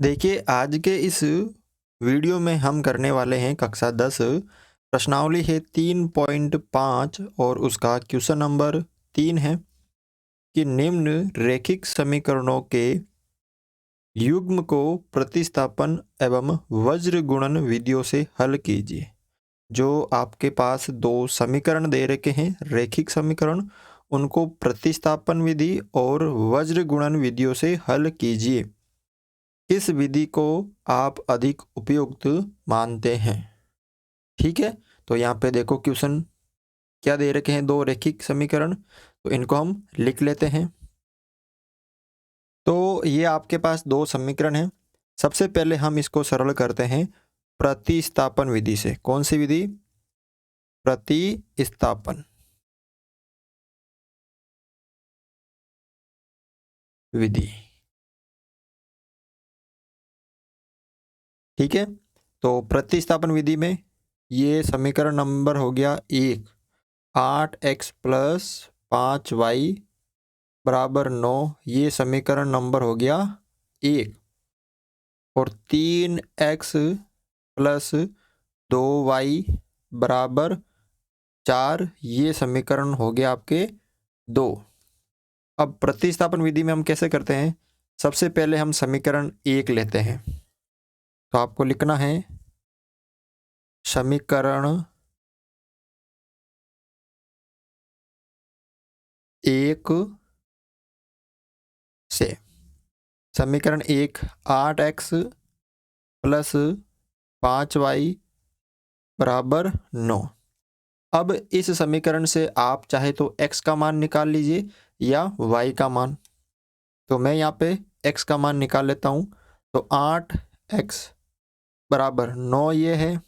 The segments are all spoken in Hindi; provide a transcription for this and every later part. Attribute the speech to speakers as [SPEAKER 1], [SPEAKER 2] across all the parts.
[SPEAKER 1] देखिए, आज के इस वीडियो में हम करने वाले हैं कक्षा 10 प्रश्नावली है 3.5 और उसका क्वेश्चन नंबर 3 है कि निम्न रैखिक समीकरणों के युग्म को प्रतिस्थापन एवं वज्र गुणन विधियों से हल कीजिए। जो आपके पास दो समीकरण दे रखे हैं रैखिक समीकरण, उनको प्रतिस्थापन विधि और वज्र गुणन विधियों से हल कीजिए। किस विधि को आप अधिक उपयुक्त मानते हैं? ठीक है, तो यहाँ पे देखो क्वेश्चन क्या दे रखे हैं, दो रैखिक समीकरण, तो इनको हम लिख लेते हैं। तो ये आपके पास दो समीकरण हैं। सबसे पहले हम इसको सरल करते हैं प्रतिस्थापन विधि से। कौन सी विधि? प्रतिस्थापन विधि। ठीक है, तो प्रतिस्थापन विधि में ये समीकरण नंबर हो गया 1, 8x प्लस 5y बराबर 9, ये समीकरण नंबर हो गया 1। और 3x प्लस 2y बराबर 4, ये समीकरण हो गया आपके 2। अब प्रतिस्थापन विधि में हम कैसे करते हैं? सबसे पहले हम समीकरण 1 लेते हैं, तो आपको लिखना है समीकरण 1 से। समीकरण 1 8x प्लस 5y बराबर 9। अब इस समीकरण से आप चाहे तो x का मान निकाल लीजिए या y का मान। तो मैं यहाँ पे x का मान निकाल लेता हूँ। तो 8x बराबर 9 ये है,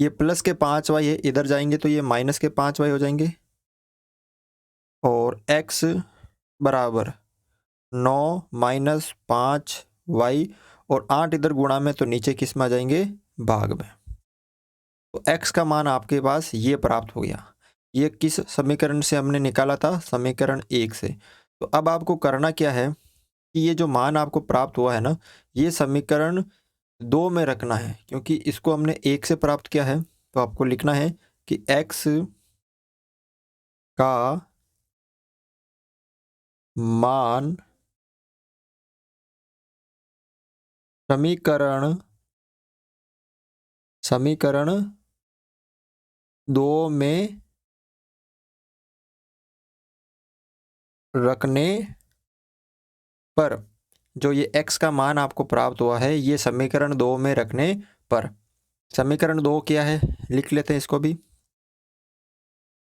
[SPEAKER 1] ये प्लस के 5y है, इधर जाएंगे तो ये माइनस के 5y हो जाएंगे। और x बराबर 9 माइनस 5y, और 8 इधर गुणा में तो नीचे किस में आ जाएंगे? भाग में। तो x का मान आपके पास ये प्राप्त हो गया। ये किस समीकरण से हमने निकाला था? समीकरण 1 से। तो अब आपको करना क्या है कि ये जो मान आपको प्राप्त हुआ है ना, ये समीकरण 2 में रखना है, क्योंकि इसको हमने 1 से प्राप्त किया है। तो आपको लिखना है कि x का मान समीकरण 2 में रखने पर, जो ये x का मान आपको प्राप्त हुआ है, ये समीकरण 2 में रखने पर, समीकरण 2 क्या है लिख लेते हैं इसको भी।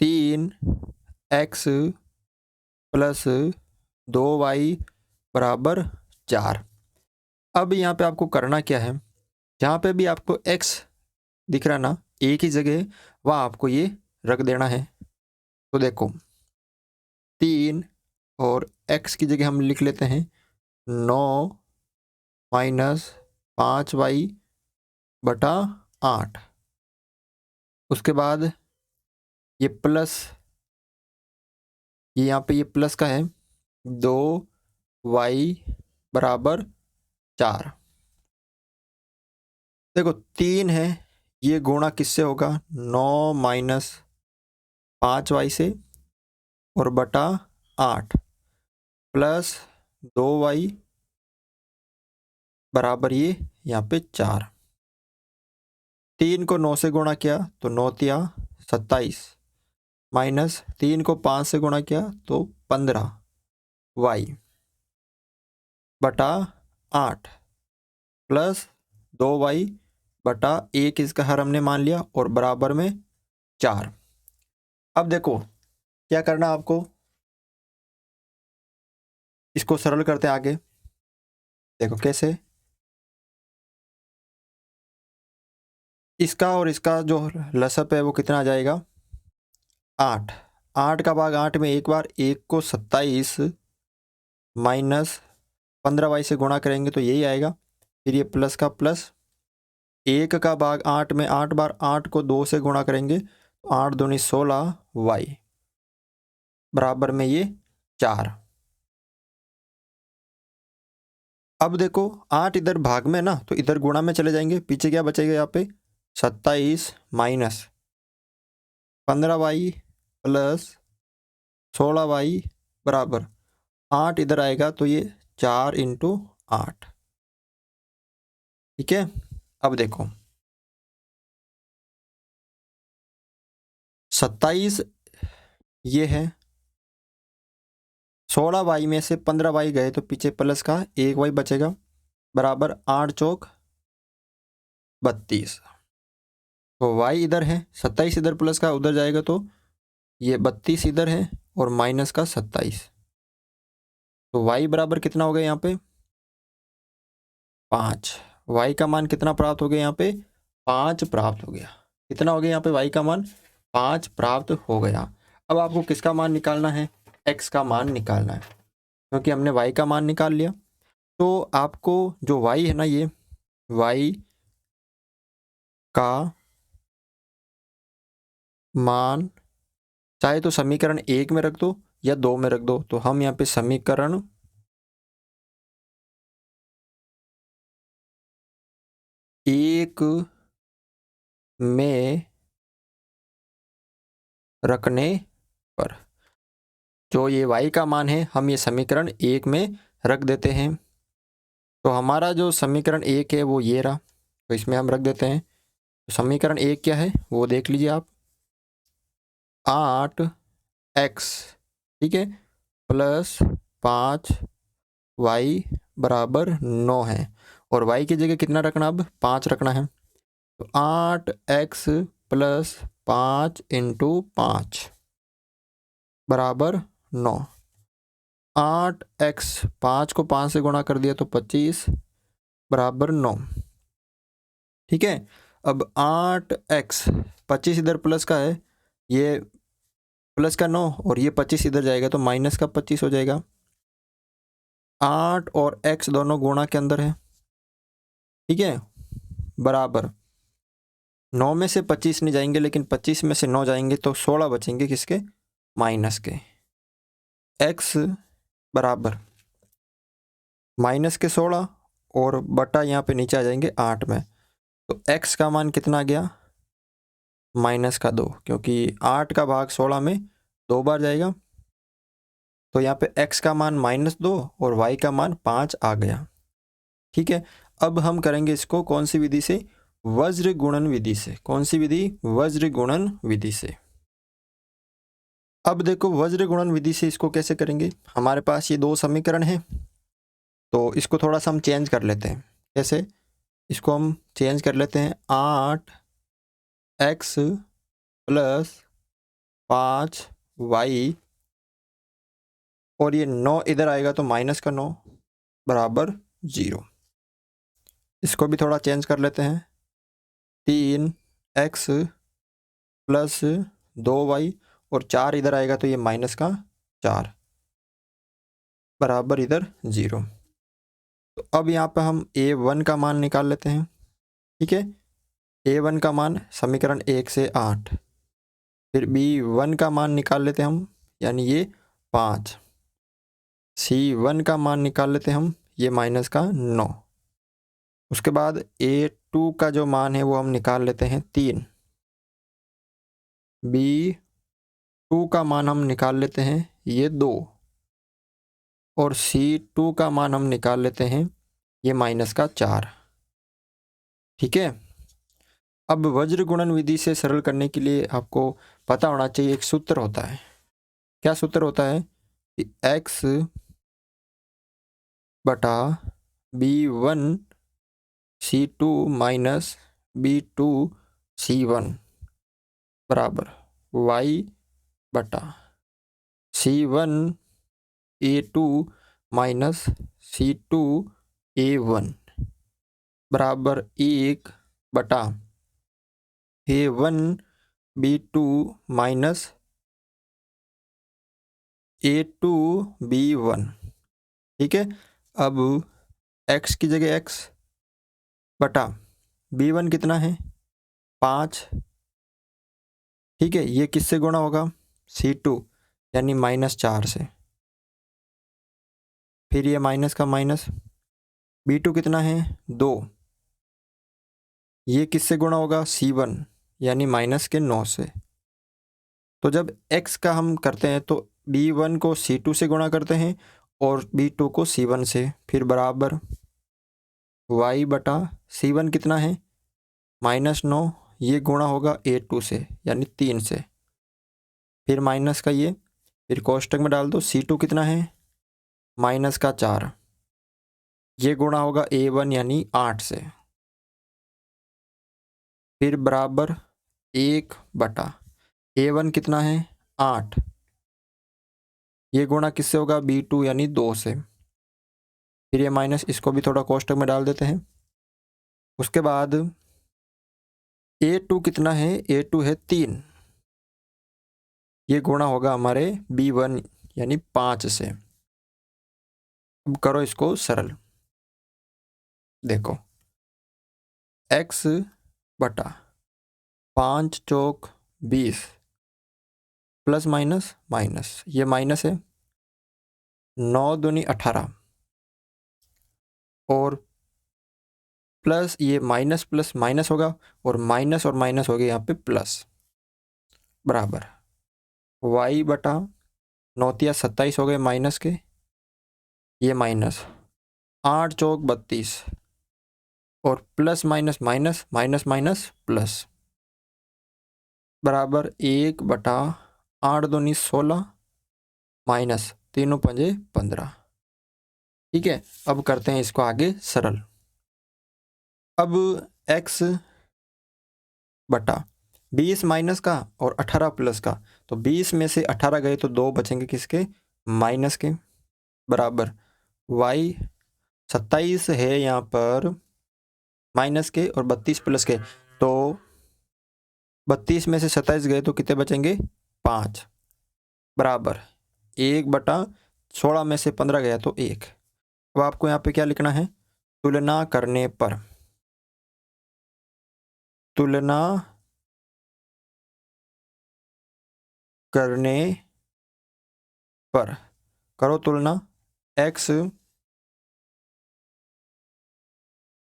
[SPEAKER 1] 3x प्लस 2y बराबर 4। अब यहाँ पे आपको करना क्या है, जहाँ पे भी आपको x दिख रहा ना एक ही जगह, वहाँ आपको ये रख देना है। तो देखो 3 और x की जगह हम लिख लेते हैं 9 माइनस 5y बटा 8। उसके बाद ये प्लस, ये यहाँ पे ये प्लस का है, 2y बराबर 4। देखो 3 है, ये गुणा किससे होगा? 9 माइनस 5y से, और बटा 8 प्लस 2y बराबर ये यहाँ पे 4। 3 को 9 से गुणा किया तो 9 तिया 27, माइनस 3 को 5 से गुणा किया तो 15y बटा 8 प्लस 2y बटा 1, इसका हर हमने मान लिया, और बराबर में 4। अब देखो क्या करना आपको, इसको सरल करते हैं आगे। देखो कैसे, इसका और इसका जो लसअप है वो कितना आ जाएगा? 8। 8 का भाग 8 में एक बार, 1 को 27 माइनस 15y से गुणा करेंगे तो यही आएगा। फिर ये प्लस का प्लस, 1 का भाग 8 में 8 बार, 8 को 2 से गुणा करेंगे तो 8 दूनी 16y बराबर में ये 4। अब देखो 8 इधर भाग में ना, तो इधर गुणा में चले जाएंगे, पीछे क्या बचेगा यहाँ पे 27 माइनस 15y प्लस 16y बराबर 8 इधर आएगा तो ये 4 इंटू 8। ठीक है, अब देखो 27 ये है, 16y में से 15y गए तो पीछे प्लस का 1y बचेगा बराबर 8 चौक 32। तो y इधर है, 27 इधर प्लस का उधर जाएगा तो ये 32 इधर है और माइनस का 27। तो y बराबर कितना हो गया यहाँ पे 5। y का मान कितना प्राप्त हो गया यहाँ पे 5 प्राप्त हो गया। कितना हो गया यहाँ पे y का मान 5 प्राप्त हो गया। अब आपको किसका मान निकालना है, x का मान निकालना है, क्योंकि हमने y का मान निकाल लिया। तो आपको जो y है ना, ये y का मान चाहे तो समीकरण 1 में रख दो या 2 में रख दो। तो हम यहाँ पे समीकरण 1 में रखने पर जो ये y का मान है हम ये समीकरण 1 में रख देते हैं। तो हमारा जो समीकरण 1 है वो ये रहा, तो इसमें हम रख देते हैं। तो समीकरण 1 क्या है वो देख लीजिए आप, 8x ठीक है प्लस 5y बराबर 9 है, और y की जगह कितना रखना, अब 5 रखना है। तो 8x प्लस 5 इंटू 5 बराबर 9। 8x 5 को 5 से गुणा कर दिया तो 25 बराबर 9। ठीक है, अब 8x 25 इधर प्लस का है, ये प्लस का 9 और ये 25 इधर जाएगा तो माइनस का 25 हो जाएगा। 8 और x दोनों गुणा के अंदर है, ठीक है, बराबर 9 में से 25 नहीं जाएंगे, लेकिन 25 में से 9 जाएंगे तो 16 बचेंगे किसके, माइनस के। x बराबर माइनस के 16 और बटा यहाँ पे नीचे आ जाएंगे 8 में। तो x का मान कितना आ गया, माइनस का 2, क्योंकि 8 का भाग 16 में 2 बार जाएगा। तो यहाँ पे x का मान -2 और y का मान 5 आ गया। ठीक है, अब हम करेंगे इसको कौन सी विधि से, वज्र गुणन विधि से। कौन सी विधि, वज्र गुणन विधि से। अब देखो वज्र गुणन विधि से इसको कैसे करेंगे। हमारे पास ये 2 समीकरण हैं, तो इसको थोड़ा सा हम चेंज कर लेते हैं। कैसे, इसको हम चेंज कर लेते हैं। 8x प्लस 5y और ये 9 इधर आएगा तो माइनस का 9 बराबर 0। इसको भी थोड़ा चेंज कर लेते हैं। 3x प्लस 2y और 4 इधर आएगा तो ये माइनस का 4 बराबर इधर 0। तो अब यहाँ पे हम a1 का मान निकाल लेते हैं। ठीक है, a1 का मान समीकरण 1 से 8, फिर b1 का मान निकाल लेते हैं हम, यानी ये 5, c1 का मान निकाल लेते हैं हम, ये माइनस का 9। उसके बाद a2 का जो मान है वो हम निकाल लेते हैं 3, b2 का मान हम निकाल लेते हैं ये 2, और c2 का मान हम निकाल लेते हैं ये माइनस का 4। ठीक है, अब वज्र गुणन विधि से सरल करने के लिए आपको पता होना चाहिए, एक सूत्र होता है। क्या सूत्र होता है कि x बटा b1 c2 minus b2 c1 बराबर y बटा c1 a2 minus c2 a1 बराबर 1 बटा a1 b2 minus a2 b1। ठीक है, अब x की जगह x बटा b1 कितना है 5। ठीक है, ये किससे गुणा होगा, c2 यानी -4 से, फिर ये माइनस का माइनस B2 कितना है 2, ये किससे गुणा होगा C1 यानी माइनस के 9 से। तो जब x का हम करते हैं तो B1 को C2 से गुणा करते हैं और B2 को C1 से, फिर बराबर y बटा C1 कितना है -9, ये गुणा होगा A2 से यानी 3 से, फिर माइनस का ये, फिर कोष्टक में डाल दो। C2 कितना है माइनस का 4, ये गुणा होगा A1 यानी 8 से, फिर बराबर 1 बटा A1 कितना है 8, ये गुणा किससे होगा B2 यानी 2 से, फिर ये माइनस, इसको भी थोड़ा कोष्टक में डाल देते हैं। उसके बाद A2 कितना है A2 है 3, ये गुणा होगा हमारे B1 यानी 5 से। अब करो इसको सरल, देखो x बटा 5 चौक 20 प्लस माइनस माइनस, ये माइनस है, 9 दूनी 18 और प्लस ये माइनस प्लस माइनस होगा और माइनस हो गया यहाँ पे प्लस, बराबर y बटा 9 27 हो गए माइनस के, ये माइनस 8 चौक 32 और plus minus minus minus minus plus, बराबर 1 बटा 8 दूनी 16 माइनस 3 पंजे 15। ठीक है, अब करते हैं इसको आगे सरल। अब x बटा 20 माइनस का और 18 प्लस का, तो 20 में से 18 गए तो 2 बचेंगे किसके माइनस के, बराबर y 27 है यहाँ पर माइनस के और 32 प्लस के, तो 32 में से 27 गए तो कितने बचेंगे 5, बराबर 1 बटा 16 में से 15 गया तो 1। अब आपको यहाँ पे क्या लिखना है, तुलना करने पर, तुलना करने पर करो तुलना, x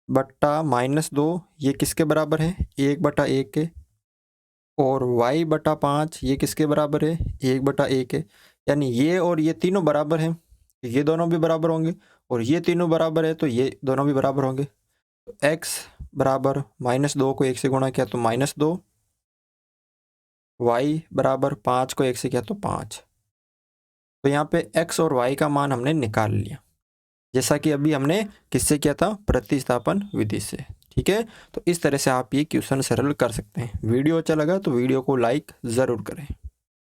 [SPEAKER 1] बट्टा -2 ये किसके बराबर है 1 बटा 1 के, और y बटा 5 ये किसके बराबर है 1 बटा 1 के, यानी ये और ये तीनों बराबर हैं, ये दोनों भी बराबर होंगे, और ये तीनों बराबर है तो ये दोनों भी बराबर होंगे। तो x बराबर -2 को 1 से गुणा किया तो -2, y बराबर 5 को 1 से किया तो 5। तो यहाँ पे x और y का मान हमने निकाल लिया, जैसा कि अभी हमने किससे किया था प्रतिस्थापन विधि से। ठीक है, तो इस तरह से आप ये क्वेश्चन सरल कर सकते हैं। वीडियो अच्छा लगा तो वीडियो को लाइक ज़रूर करें।